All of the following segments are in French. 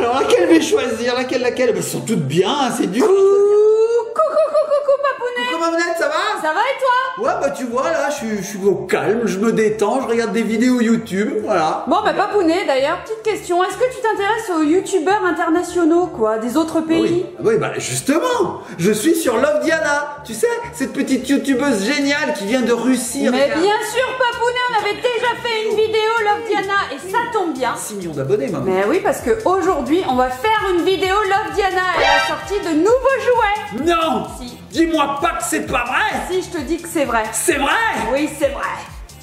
Alors laquelle vais choisir? Laquelle? Ben, elles sont toutes bien, hein, c'est dur. Coucou Papounet. Coucou Mamounette, ça va? Ça va et toi? Ouais, bah tu vois, là, je suis au calme, je me détends, je regarde des vidéos YouTube, voilà. Bon, bah Papounet, d'ailleurs, petite question. Est-ce que tu t'intéresses aux youtubeurs internationaux, quoi, des autres pays? Oui, bah justement, je suis sur Love Diana. Tu sais, cette petite youtubeuse géniale qui vient de Russie. Mais bien sûr, Papounet, on avait déjà fait une vidéo Love Diana et ça tombe bien. 6 millions d'abonnés, maman. Mais oui, parce qu'aujourd'hui, on va faire une vidéo Love Diana. Elle a sorti de nouveaux jouets. Non! Si. Dis-moi pas que c'est pas vrai! Si, je te dis que c'est vrai. C'est vrai! Oui, c'est vrai.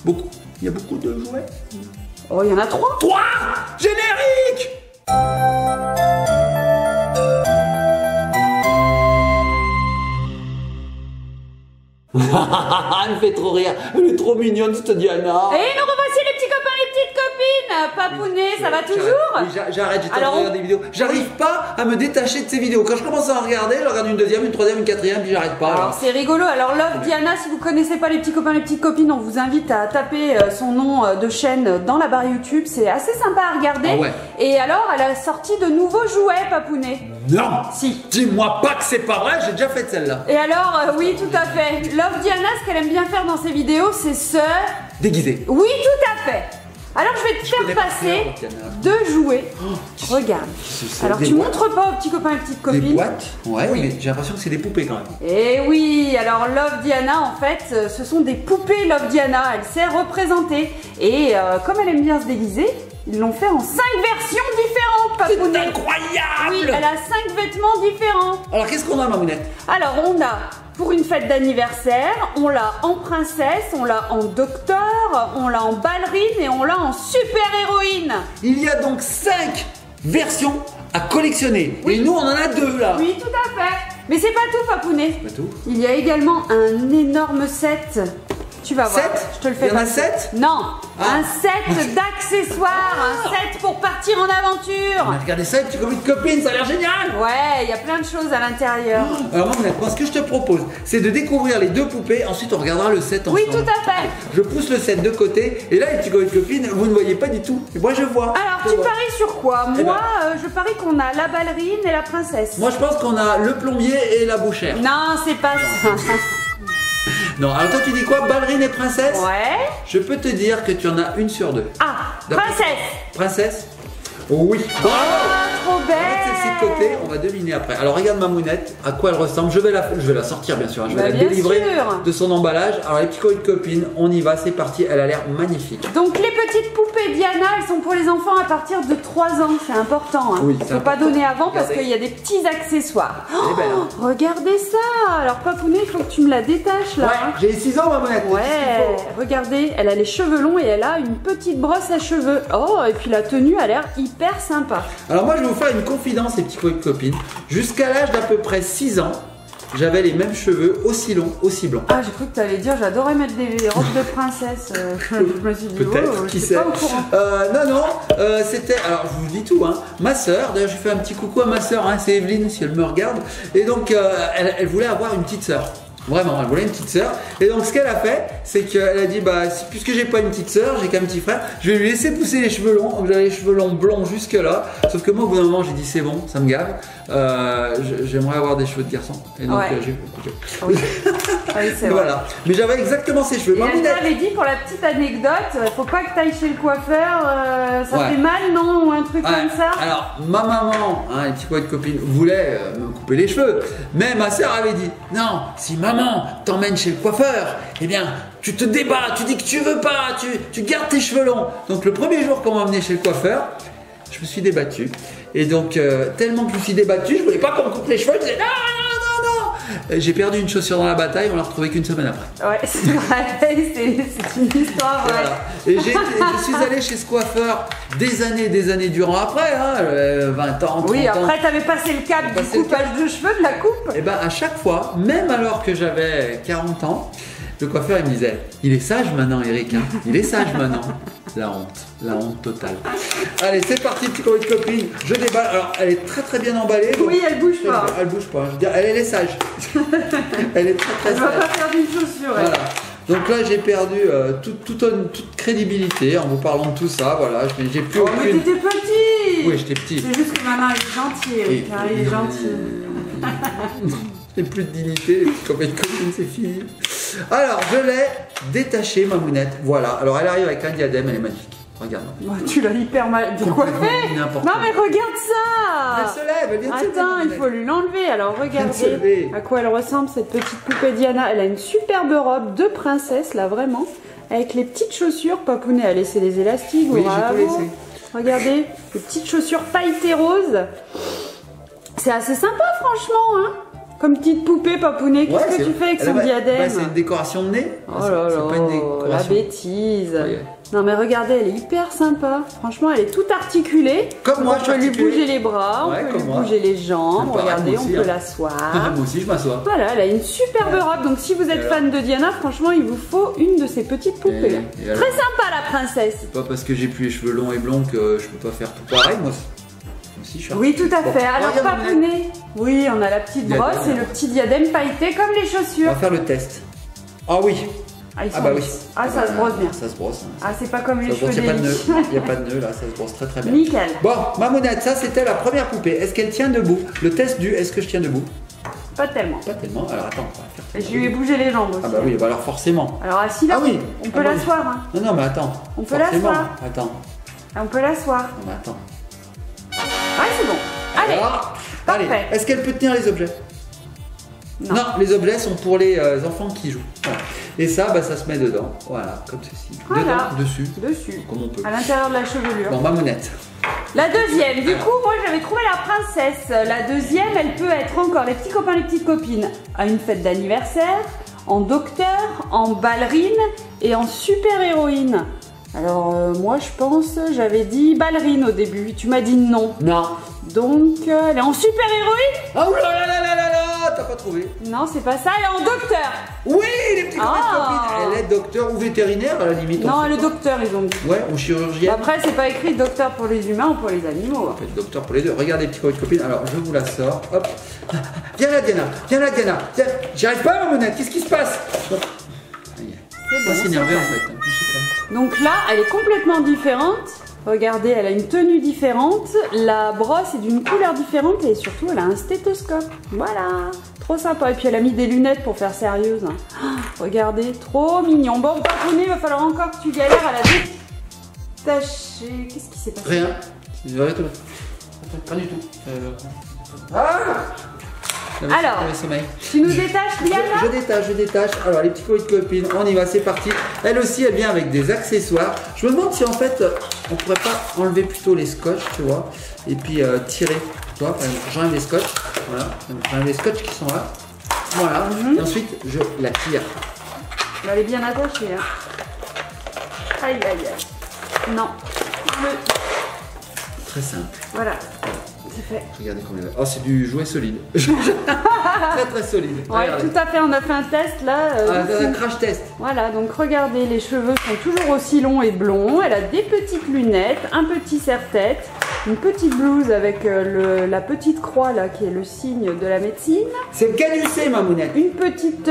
Beaucoup. Il y a beaucoup de jouets. Oh, il y en a 3. 3! Générique! Elle me fait trop rire. Elle est trop mignonne, cette Diana. Et nous revoici les petits copains, les petites copines. Papounet, ça va toujours? Oui, j'arrête, j'ai Alors, de regarder des vidéos. J'arrive pas à me détacher de ces vidéos. Quand je commence à en regarder, je regarde une deuxième, une troisième, une quatrième, puis j'arrête pas. Alors c'est rigolo. Alors Love Diana, si vous connaissez pas les petits copains, les petites copines, on vous invite à taper son nom de chaîne dans la barre YouTube. C'est assez sympa à regarder. Ah ouais. Et alors, elle a sorti de nouveaux jouets, Papounet. Non! Si. Dis-moi pas que c'est pas vrai, j'ai déjà fait celle-là. Et alors, oui, tout à fait. Love Diana, ce qu'elle aime bien faire dans ses vidéos, c'est se... Déguisé. Oui, tout à fait. Alors je vais te connais faire pas passer Love Diana. 2 jouets. Regarde. c'est Alors des tu boîtes? montres pas aux petits copains et petites Des copines. boîtes? Ouais, mais j'ai l'impression que c'est des poupées quand même. Et oui, alors Love Diana, en fait, ce sont des poupées Love Diana. Elle sait représenter. Et comme elle aime bien se déguiser, ils l'ont fait en 5 versions différentes, C'est Papounet. incroyable! Oui, elle a 5 vêtements différents. Alors qu'est-ce qu'on a, Mamounette? Alors on a pour une fête d'anniversaire, on l'a en princesse, on l'a en docteur, on l'a en ballerine et on l'a en super héroïne. Il y a donc 5 versions à collectionner. Oui. Et nous, on en a 2 là. Oui, tout à fait. Mais c'est pas tout, Papounet. Pas tout. Il y a également un énorme set. Tu vas voir. 7? Je te le fais Il y en a passer. 7? Non, Ah. un set d'accessoires, un set pour partir en aventure. Mais regardez ça, tu comme une copine, ça a l'air génial! Ouais, il y a plein de choses à l'intérieur. Alors Mamounette, moi ce que je te propose, c'est de découvrir les 2 poupées, ensuite on regardera le set ensemble. Oui, tout à fait. Je pousse le set de côté, et là les petits copines, vous ne voyez pas du tout. Et moi je vois. Alors, Je tu vois. paries sur quoi? Eh Moi, ben. je parie qu'on a la ballerine et la princesse. Moi je pense qu'on a le plombier et la bouchère. Non, c'est pas ça. Non, alors toi tu dis quoi? Ballerine et princesse? Ouais. Je peux te dire que tu en as une sur 2. Ah, D'après- princesse. Princesse? Oui. Oh, trop Arrête celle-ci de côté, belle. on va deviner après. Alors regarde Mamounette, à quoi elle ressemble. Je vais la sortir bien sûr, hein. Je vais Bah, la bien délivrer sûr. de son emballage. Alors les petits copines, on y va, c'est parti. Elle a l'air magnifique. Donc les petites poupées Diana, elles sont pour les enfants à partir de 3 ans, c'est important. Hein. Oui, c'est Faut pas important. donner avant parce Regardez. qu'il y a des petits accessoires. Elle est belle, hein. Regardez ça. Alors Papounet, il faut que tu me la détaches là. Ouais, hein. j'ai 6 ans Mamounette. Ouais, Qu'est-ce qu'il faut? regardez, elle a les cheveux longs et elle a une petite brosse à cheveux. Oh, et puis la tenue a l'air hyper sympa. Alors moi je vais vous faire une confidence les petits copines. Jusqu'à l'âge d'à peu près 6 ans, j'avais les mêmes cheveux aussi longs, aussi blancs. Ah, j'ai cru que tu allais dire j'adorais mettre des robes de princesse. Je me suis dit, Peut-être, oh, qui j'étais sait. pas au courant. Non, c'était, alors je vous dis tout, hein. Ma soeur, d'ailleurs je fais un petit coucou à ma soeur, hein, c'est Evelyne si elle me regarde. Et donc elle voulait avoir une petite soeur. Vraiment, elle voulait une petite sœur. Et donc ce qu'elle a fait, c'est qu'elle a dit bah puisque j'ai pas une petite sœur, j'ai qu'un petit frère, je vais lui laisser pousser les cheveux longs. Donc j'avais les cheveux longs blonds jusque là. Sauf que moi au bout d'un moment j'ai dit c'est bon, ça me gave. J'aimerais avoir des cheveux de garçon. Et donc Ouais. j'ai Oui, oui c'est vrai. voilà. Mais j'avais exactement ces cheveux. Et elle Mamounette. t'avait dit pour la petite anecdote, faut pas que tu ailles chez le coiffeur, ça Ouais. fait mal non? Ou un truc Ouais. comme ça. Alors, ma maman, hein, les petits poils de copine, voulait me couper les cheveux. Mais ma soeur avait dit non, si maman t'emmène chez le coiffeur, eh bien, tu te débats, tu dis que tu veux pas, tu gardes tes cheveux longs. Donc, le premier jour qu'on m'a emmené chez le coiffeur, je me suis débattu. Et donc, tellement que je me suis débattu, je voulais pas qu'on me coupe les cheveux. Je disais non, non, non, non. J'ai perdu une chaussure dans la bataille, on l'a retrouvée qu'une semaine après. Ouais, c'est vrai, c'est une histoire vraie. Voilà. Et je suis allé chez ce coiffeur des années durant après, hein, 20 ans, 30 Oui, ans. après t'avais passé le cap J'ai du passé le coupage de cheveux, de la coupe. Et ben à chaque fois, même alors que j'avais 40 ans, le coiffeur il me disait il est sage maintenant Eric, hein. Il est sage maintenant. La honte totale. Allez, c'est parti, petit copain de copine. Je déballe. Alors, elle est très très bien emballée. donc- Oui, elle bouge pas. Elle bouge pas. Je veux dire, elle est sage. Elle est très très Elle va sage. pas faire d'une chaussure. elle. Voilà. Donc là, j'ai perdu toute crédibilité en vous parlant de tout ça. Voilà, j'ai plus Oh, mais aucune. t'étais petit. Oui, j'étais petit. C'est juste que maintenant il est gentil. Oui. Car il est gentil. J'ai plus de dignité, les petits copains de copines, c'est fini. Alors, je l'ai détachée, ma mounette. Voilà. Alors, elle arrive avec un diadème, elle est magnifique. Regarde. Bah, tu l'as hyper mal décoiffé. N'importe Non quoi. mais regarde ça. Elle se lève, elle vient de se lever, Attends, ma il mounette. faut lui l'enlever. Alors Elle vient de se lever. regardez à quoi elle ressemble cette petite poupée Diana. Elle a une superbe robe de princesse là vraiment. Avec les petites chaussures. Papounet a laissé les élastiques. Oui, bravo. j'ai tout laissé. Regardez, les petites chaussures pailletées roses. C'est assez sympa franchement hein. Comme petite poupée Papounet. Qu'est-ce Ouais, que tu fais avec son bah, diadème? c'est une décoration de nez. Oh là C'est pas une là, décoration. la bêtise. Ouais. Non mais regardez, elle est hyper sympa. Franchement, elle est toute articulée. Comme moi, on peut lui articulée. bouger les bras, Ouais, on peut comme lui moi. bouger les jambes. Pareil, Regardez, moi on aussi, peut hein. l'asseoir. Moi aussi, je m'assois. Voilà, elle a une superbe robe. Donc si vous êtes alors fan de Diana, franchement, il vous faut une de ces petites poupées. Et alors Très sympa la princesse. C'est pas parce que j'ai plus les cheveux longs et blonds que je peux pas faire tout pareil, moi. Aussi, je suis Oui, tout à Bon, fait. Alors regarde, Papounet, oui, on a la petite Diadème, brosse et le alors. petit diadème pailleté comme les On chaussures. va faire le test. Ah oui. Ah, ils Ah sont bah oui. lisses. Ah, ça se brosse bien. Ça se brosse. Hein. Ah, c'est pas comme les Ça se brosse, cheveux il n'y a pas de d'Ellie. nœud. Il n'y a pas de nœud là, ça se brosse très très bien. Nickel. Bon, ma mounette, ça c'était la première poupée. Est-ce qu'elle tient debout? Le test du est-ce que je tiens debout? Pas tellement. Pas tellement. Alors attends, on va faire. Je lui ai bougé les jambes aussi. Ah bah oui, bah alors forcément. Alors assis là, Ah oui. on peut Ah bah oui. l'asseoir. Hein. Non, non, mais attends. On peut Forcément. l'asseoir. Attends. On peut l'asseoir. Non, mais attends. Ouais, c'est bon. Allez. Alors, parfait. allez. Est-ce qu'elle peut tenir les objets? Non. Les objets sont pour les enfants qui jouent. Voilà. Et ça, bah, ça se met dedans. Voilà, comme ceci. Voilà. Dedans, dessus, Dessus. comme on peut. À l'intérieur de la chevelure. Bon, ma mounette. La deuxième, du coup, moi j'avais trouvé la princesse. La deuxième, elle peut être encore les petits copains, les petites copines à une fête d'anniversaire, en docteur, en ballerine et en super héroïne. Alors moi je pense, j'avais dit ballerine au début, tu m'as dit non. Non. Donc elle est en super héroïne? Ah oula là là là là là, t'as pas trouvé. Non, c'est pas ça, elle est en docteur. Oui, les petits copains Ah. de copines. Elle est docteur ou vétérinaire à la limite. Non, on elle sait est docteur, ils ont dit. pas. Ouais, ou chirurgienne. Après, c'est pas écrit docteur pour les humains ou pour les animaux. On peut être docteur pour les deux. Regardez, petits copains de copines. Alors, je vous la sors. Hop. Viens là, Diana. Viens là, Diana. Viens. J'y arrive pas, ma mounette. Qu'est-ce qui se passe? Hop. C'est Pas bon, s'énerver en c'est fait. Donc là, elle est complètement différente. Regardez, elle a une tenue différente. La brosse est d'une couleur différente et surtout, elle a un stéthoscope. Voilà, trop sympa. Et puis, elle a mis des lunettes pour faire sérieuse. Oh, regardez, trop mignon. Bon, Papounet, il va falloir encore que tu galères à la détacher. Qu'est-ce qui s'est passé? Rien. Arrête-le. Pas du tout. Ah. Alors, Le sommeil. Tu nous détaches, Diana? Je détache. Alors, les petits copains de copines, on y va, c'est parti. Elle aussi, elle vient avec des accessoires. Je me demande si en fait, on pourrait pas enlever plutôt les scotch, tu vois, et puis tirer. Tu vois, j'enlève les scotch. Voilà, j'enlève les scotch qui sont là. Voilà. Et ensuite, je la tire. Elle est bien attachée. Hein. Aïe, aïe, aïe. Non. Très simple. Voilà. C'est fait. Regardez combien. Oh, c'est du jouet solide. Très très solide. Ouais, Regardez. tout à fait. On a fait un test là. Un crash test. Voilà, donc regardez, les cheveux sont toujours aussi longs et blonds. Elle a des petites lunettes, un petit serre-tête, une petite blouse avec la petite croix là qui est le signe de la médecine. C'est caducé, ma mounette. Une petite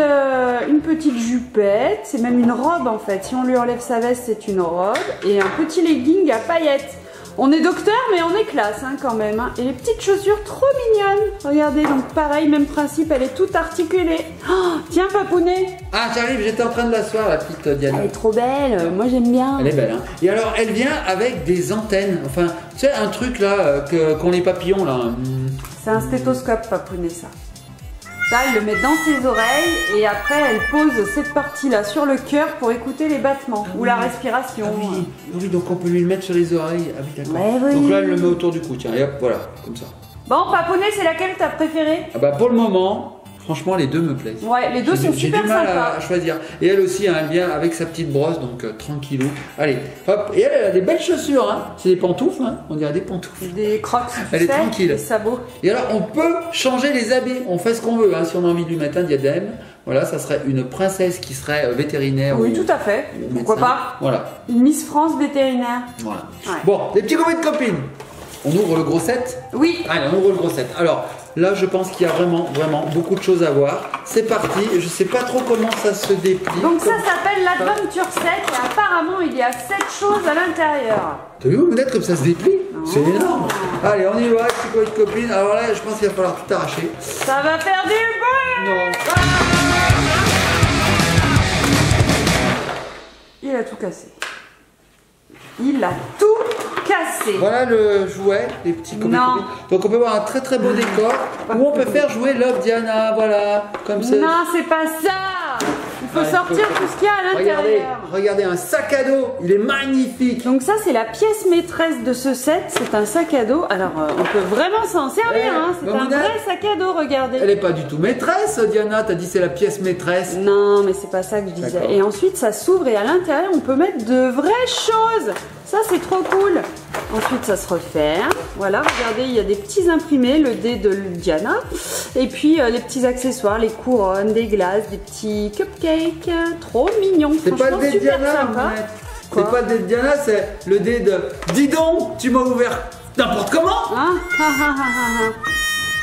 jupette, c'est même une robe en fait. Si on lui enlève sa veste, c'est une robe. Et un petit legging à paillettes. On est docteur, mais on est classe hein, quand même. Hein. Et les petites chaussures trop mignonnes. Regardez, donc pareil, même principe, elle est toute articulée. Oh, tiens, Papounet. Ah, j'arrive, j'étais en train de l'asseoir, la petite Diana. Elle est trop belle, moi j'aime bien. Elle est belle, hein. Et alors, elle vient avec des antennes. Enfin, tu sais, un truc là, qu'ont les papillons là. C'est un stéthoscope, Papounet, ça. Ça, elle le met dans ses oreilles et après, elle pose cette partie-là sur le cœur pour écouter les battements ou la respiration. Ah oui, donc on peut lui le mettre sur les oreilles. Ah oui, d'accord. Ouais, oui. Donc là, elle le met autour du cou, tiens, et hop, voilà, comme ça. Bon, Papounet, c'est laquelle t'as préférée? Ah bah, pour le moment, franchement, les deux me plaisent. Ouais, les deux sont J'ai super du mal sympas. à choisir. Et elle aussi, hein, elle vient avec sa petite brosse, donc tranquillou. Allez, hop. Et elle a des belles chaussures, hein. C'est des pantoufles, hein. On dirait des pantoufles. Des crocs, Elle est tranquille. des sabots. Et alors, on peut changer les habits. On fait ce qu'on veut, hein. Si on a envie de lui mettre un diadème, voilà, ça serait une princesse qui serait vétérinaire. Oui, ou tout à fait. Pourquoi médecin. pas? Voilà. Une Miss France vétérinaire. Voilà. Ouais. Bon, les petits copains de copines. On ouvre le gros set. Oui. Allez, on ouvre le gros set. Alors, là, je pense qu'il y a vraiment beaucoup de choses à voir. C'est parti. Je sais pas trop comment ça se déplie. Donc ça s'appelle l'Adventure 7 et apparemment il y a 7 choses à l'intérieur. T'as vu Mamounette comme ça se déplie? C'est énorme. Allez, on y va, petit coin de copine. Alors là, je pense qu'il va falloir tout arracher. Ça va faire du bruit. Non. Il a tout cassé. Il a tout cassé. Voilà le jouet, les petits copines. Donc on peut voir un très très beau décor où on peut faire jouer Love Diana, voilà, comme ça. Non, c'est pas ça. Il faut sortir tout ce qu'il y a à l'intérieur. Regardez, un sac à dos, il est magnifique. Donc ça c'est la pièce maîtresse de ce set, c'est un sac à dos. Alors on peut vraiment s'en servir, hein. C'est un vrai sac à dos, regardez. Elle est pas du tout maîtresse, Diana, t'as dit c'est la pièce maîtresse. Non, mais c'est pas ça que je disais. Et ensuite ça s'ouvre et à l'intérieur on peut mettre de vraies choses. Ça c'est trop cool. Ensuite ça se referme. Voilà, regardez, il y a des petits imprimés, le dé de Diana. Et puis les petits accessoires, les couronnes, des glaces, des petits cupcakes. Trop mignon. C'est pas le dé de Diana, c'est pas le dé de Diana, c'est le dé de dis donc, tu m'as ouvert n'importe comment.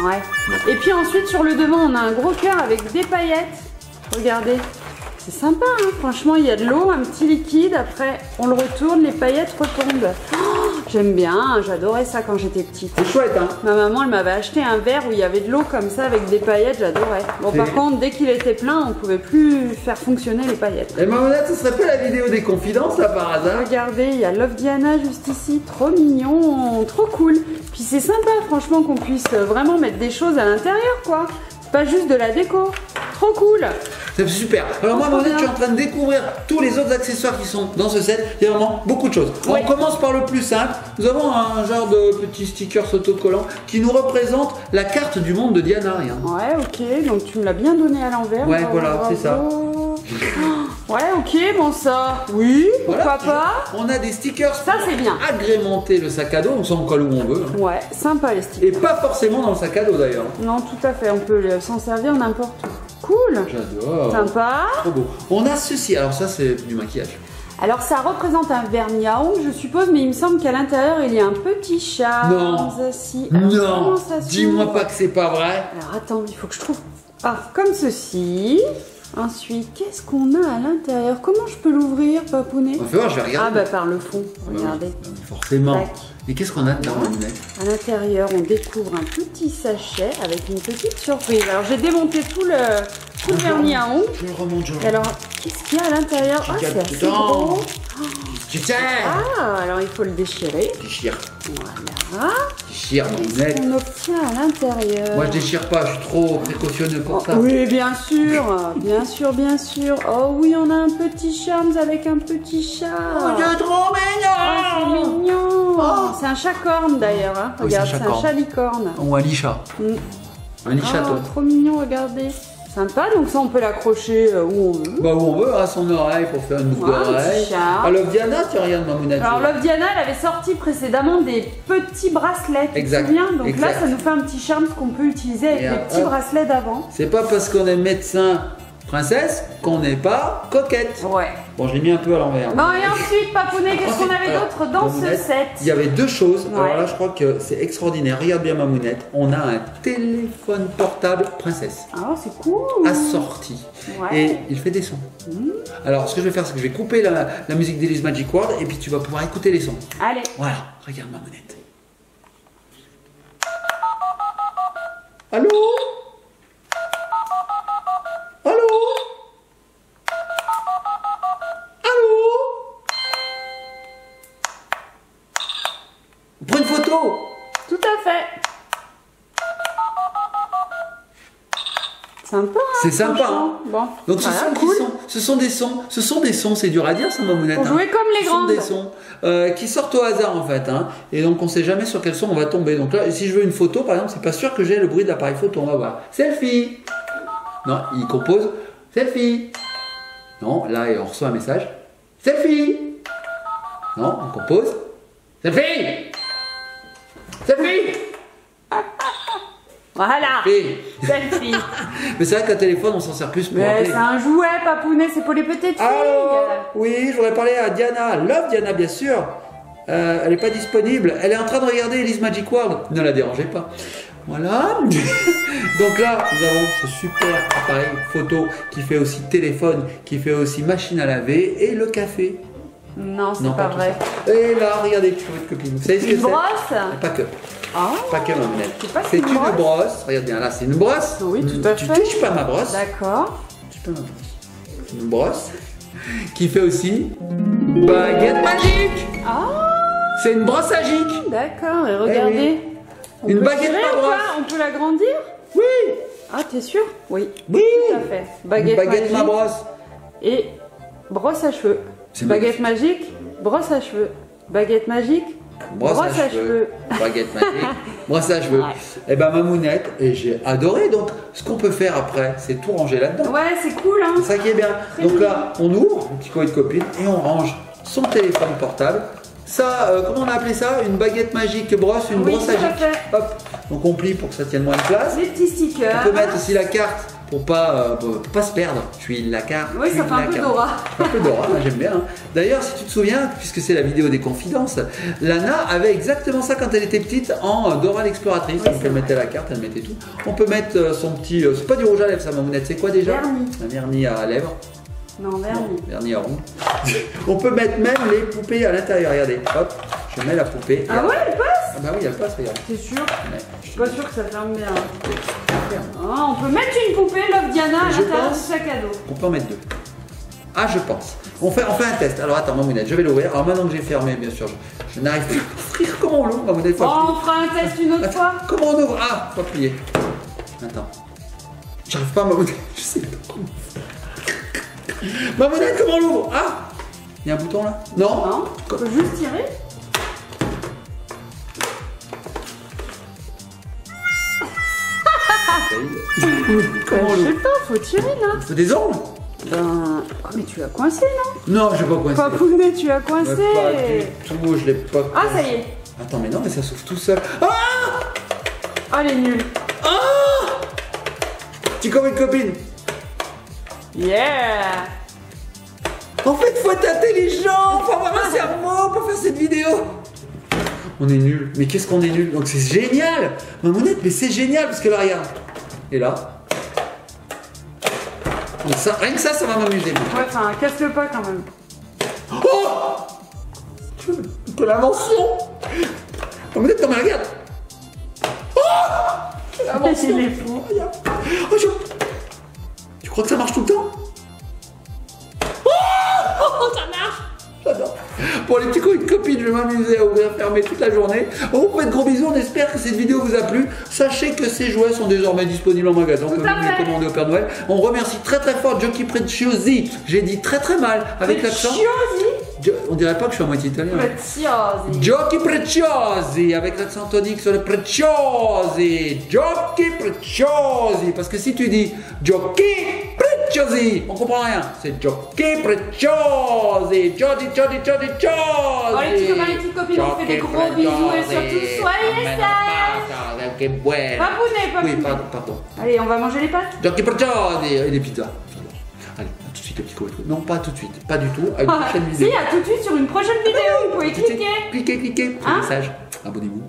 Ouais. Et puis ensuite sur le devant on a un gros cœur avec des paillettes. Regardez. C'est sympa, hein. Franchement, il y a de l'eau, un petit liquide, après on le retourne, les paillettes retombent. Oh, j'aime bien, j'adorais ça quand j'étais petite. C'est chouette, hein. Ma maman, elle m'avait acheté un verre où il y avait de l'eau comme ça avec des paillettes, j'adorais. Bon, par contre, dès qu'il était plein, on pouvait plus faire fonctionner les paillettes. Et Mamounette, ce serait pas la vidéo des confidences, là, par hasard? Regardez, il y a Love Diana juste ici, trop mignon, trop cool. Puis c'est sympa, franchement, qu'on puisse vraiment mettre des choses à l'intérieur, quoi. Pas juste de la déco. Trop cool. C'est super. Alors moi, Mamounette, je suis en train de découvrir tous les autres accessoires qui sont dans ce set. Il y a vraiment beaucoup de choses. Oui. On commence par le plus simple. Nous avons un genre de petit sticker autocollant qui nous représente la carte du monde de Diana. Ouais, ok. Donc tu me l'as bien donné à l'envers. Ouais, voilà, c'est ça. Ouais, ok, bon ça. Oui, pourquoi pas. On a des stickers. Ça, c'est bien. Agrémenter le sac à dos. On s'en colle où on veut. Hein. Ouais, sympa les stickers. Et pas forcément dans le sac à dos d'ailleurs. Non, tout à fait. On peut s'en servir n'importe où. Cool. J'adore. Sympa. Trop beau. On a ceci. Alors ça, c'est du maquillage. Alors ça représente un vernis à ongles, je suppose, mais il me semble qu'à l'intérieur il y a un petit chat. Non. Si. Alors, non. Dis-moi pas que c'est pas vrai. Alors attends, il faut que je trouve. Ah, comme ceci. Ensuite, qu'est-ce qu'on a à l'intérieur? Comment je peux l'ouvrir, Papounet? On va voir, je vais regarder. Ah bah par le fond, regardez. Forcément. Tac. Et qu'est-ce qu'on a dedans, Mamounette? À l'intérieur, on découvre un petit sachet avec une petite surprise. Alors j'ai démonté tout le vernis à ongles. Je le remonte, Et alors, qu'est-ce qu'il y a à l'intérieur? Ah, c'est assez gros. Ah, alors il faut le déchirer. Déchire. Voilà. Déchire, Qu'est-ce Mamounette. qu'on obtient à l'intérieur? Moi, je déchire pas, je suis trop précautionneux pour ça. Oui, bien sûr, bien sûr, bien sûr. Oh oui, on a un petit Charms avec un petit chat. Oh, c'est trop mignon. Oh, c'est mignon. Oh. C'est un chat-corne d'ailleurs. Hein. Oui, regarde, c'est un chat-licorne. Ou un lichat. Un lichaton. Trop mignon, regardez. Sympa, donc ça on peut l'accrocher où on veut. Bah où on veut, à son oreille pour faire une boucle d'oreille. Alors Diana, tu regardes Mamounette. Alors Love Diana, elle avait sorti précédemment des petits bracelets, tu te souviens? Donc là ça nous fait un petit charme qu'on peut utiliser avec les petits bracelets d'avant. C'est pas parce qu'on est médecin princesse qu'on n'est pas coquette. Ouais. Bon, je l'ai mis un peu à l'envers. Bon, et ensuite, Papounet, qu'est-ce qu'on avait d'autre dans ce set? Il y avait deux choses. Ouais. Alors là, je crois que c'est extraordinaire. Regarde bien Mamounette. On a un téléphone portable princesse. Ah, c'est cool. Assorti. Ouais. Et il fait des sons. Alors, ce que je vais faire, c'est que je vais couper la musique d'Elise Magic World et puis tu vas pouvoir écouter les sons. Allez. Voilà. Regarde Mamounette. Allô? Allô? Prends une photo. Tout à fait. Sympa, hein, c'est sympa. Hein. Bon. Donc ce, voilà, sont cool. ce sont des sons, c'est dur à dire ça, Mamounette. Pour jouer comme les grandes. Ce sont des sons qui sortent au hasard en fait. Hein. Et donc on sait jamais sur quel son on va tomber. Donc là, si je veux une photo, par exemple, c'est pas sûr que j'ai le bruit de l'appareil photo. On va voir. Selfie. Non, il compose. Selfie. Non, là, on reçoit un message. Selfie. Non, on compose. Selfie. Selfie. Voilà. Selfie. Mais c'est vrai qu'un téléphone, on s'en sert plus pour appeler. C'est un jouet, Papounet, c'est pour les petites filles. Alors, oui, je voudrais parler à Diana. Love Diana, bien sûr. Elle n'est pas disponible. Elle est en train de regarder Elise Magic World. Ne la dérangez pas. Voilà. Donc là, nous avons ce super appareil photo qui fait aussi téléphone, qui fait aussi machine à laver et le café. Non, c'est Non, pas tout vrai. ça. Et là, regardez, tu vois votre copine. Vous savez ce que Une c'est? brosse? Pas que. Ah, Pas que, mamounette. c'est pas C'est une une brosse. brosse. Regarde bien, là, c'est une brosse. Oui, tout à Tu fait. touches pas ma brosse. D'accord. Tu touches pas ma brosse. Une brosse qui fait aussi baguette magique. Ah, C'est une brosse à gic. d'accord. Et regardez. On Une peut baguette tirer à ou brosse. pas? On peut l'agrandir? Oui. Ah, t'es sûr? Oui. Oui. Tout à fait. Une Baguette, baguette ma magique brosse. et brosse à cheveux. C'est Baguette magique, brosse à cheveux. Baguette magique, brosse à cheveux. Baguette magique. Brosse à cheveux. Ouais. Et ben mamounette, et j'ai adoré. Donc ce qu'on peut faire après, c'est tout ranger là-dedans. Ouais, c'est cool, hein. C'est ça qui est bien. Très Donc bien. là, on ouvre le petit courrier de copine et on range son téléphone portable. Ça, comment on a appelé ça? Une baguette magique brosse, une Oui, brosse à tout à gic. fait. Hop. Donc on plie pour que ça tienne moins de place. Les petits stickers. On peut mettre aussi la carte pour pas se perdre. Je suis la carte. Oui, je ça suis fait un la peu carte. Dora. Un peu Dora, moi, j'aime bien. Hein. D'ailleurs, si tu te souviens, puisque c'est la vidéo des confidences, Lana avait exactement ça quand elle était petite en Dora l'exploratrice. Oui, Donc c'est elle vrai. mettait la carte, elle mettait tout. On peut mettre son petit. C'est pas du rouge à lèvres, ça, mamounette. C'est quoi déjà? Vernis. Un vernis à lèvres. Non, Non, vernis. vernis à rond. On peut mettre même les poupées à l'intérieur. Regardez, hop, je mets la poupée. Ah ouais, elle passe? Ah bah oui, elle passe, regarde. C'est sûr. Ouais. Je suis pas sûre que ça ferme bien. Ah, on peut mettre une poupée Love Diana à Je l'intérieur du pense. sac à dos. On peut en mettre deux. Ah, je pense. On fait un test. Alors attends, mamounette, je vais l'ouvrir. Alors maintenant que j'ai fermé, bien sûr, je n'arrive pas à ouvrir. Comment on l'ouvre, mamounette? Faut Oh, appuyer. on fera un test une autre fois. Comment on ouvre? Ah, faut appuyer. Attends. J'arrive pas à mamounette. Je sais pas comment. Mamounette, comment on l'ouvre? Ah, il y a un bouton là? Non. Non, on peut juste tirer. Comment on Je sais l'ouvre? pas, faut tirer là. Il faut des ongles? Ben. Oh, mais tu l'as coincé, non? Non, je vais pas coincer. Papounet, tu l'as Mais coincé. pas du tout, je l'ai pas Ah, coincé. ça y est. Attends, mais non, mais ça s'ouvre tout seul. Ah! Ah, elle est nulle. Ah! Tu comme une copine. Yeah. En fait, faut être intelligent, faut avoir un cerveau pour faire cette vidéo. On est nuls, mais qu'est-ce qu'on est nuls? Donc c'est génial, mamounette, mais c'est génial parce que là, regarde. Et là. Donc ça, rien que ça va m'amuser. Ouais, enfin, casse-le pas quand même. Oh! Quelle invention! Mamounette, non mais regarde. Oh! Quelle invention! Il est fou. Regarde. Oh, tu crois que ça marche tout le temps? Oh, ça marche! J'adore. Bon, les petits coups de copines, je vais m'amuser à ouvrir fermer toute la journée. On vous fait de gros bisous, on espère que cette vidéo vous a plu. Sachez que ces jouets sont désormais disponibles en magasin. On peut même les commander au Père Noël. On remercie très très fort Giochi Preziosi. J'ai dit très très mal avec l'accent. On dirait pas que je suis à moitié italien. Preziosi. Giochi Preziosi avec l'accent tonique sur le Preziosi. Giochi Preziosi. Parce que si tu dis Giochi Preziosi, on comprend rien. C'est Giochi Preziosi. Giochi. Bon, les petits copains, les petites copines, on fait des gros bisous et surtout soyez sages. Che buono. Papounet. Oui, pardon. Allez, on va manger les pâtes. Giochi Preziosi et des pizzas. Allez, à tout de suite les petits copains. Non, pas tout de suite. Pas du tout. À une prochaine vidéo. Si, à tout de suite sur une prochaine vidéo. Vous pouvez cliquer. Cliquez. Hein? Message. Abonnez-vous.